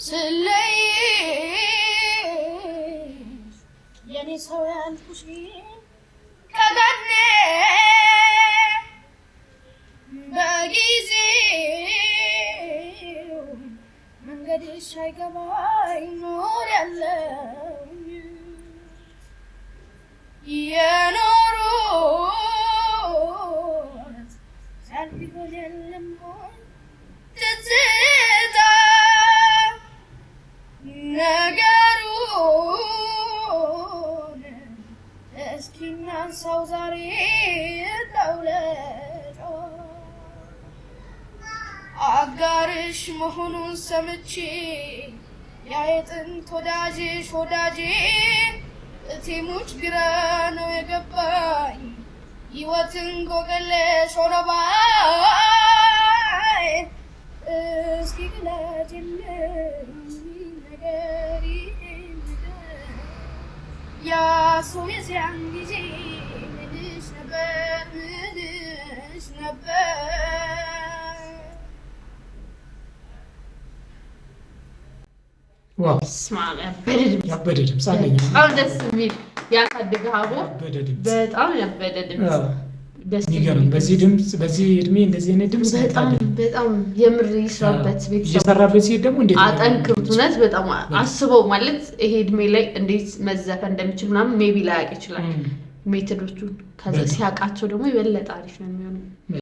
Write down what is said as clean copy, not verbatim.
ስለይ የኔ ሰው ያልኩሽ ከጋኔ በጊዜው መንገድሽ አይገባኝ ኖር ያለው የኖሩት ሳልቢሆን የለም ትዝታ ነገሩን እስኪ እናንሳው ዛሬ ደውለጮ አጋርሽ መሆኑን ሰምቼ ያ የጥንት ወዳጅሽ ወዳጄ እቴሙች ግራ ነው የገባኝ ሕይወትን ጎገለሽ ሆነባይ እስኪ ግለጭልኝ ነገሪ ያ ሰው የዚያን ጊዜ ምንሽ ነበር ዋው ስማም ያበደ ድምፅ አለኝ። በጣም ደስ የሚል ያሳደገህ አቦ በጣም ያበደ ድምፅ ደስ የሚገርም በዚህ ድምፅ በዚህ እድሜ እንደዚህ አይነት ድምፅ በጣም የምር ይስራበት ቤተሰብ እየሰራበት ሲሄድ ደግሞ እንዴት አጠንክሩት። እውነት በጣም አስበው ማለት ይሄ እድሜ ላይ እንዴት መዘፈን እንደሚችል ምናምን ሜቢ ላያውቅ ይችላል ሜቶዶቹን። ከዛ ሲያውቃቸው ደግሞ የበለጠ አሪፍ ነው የሚሆነው።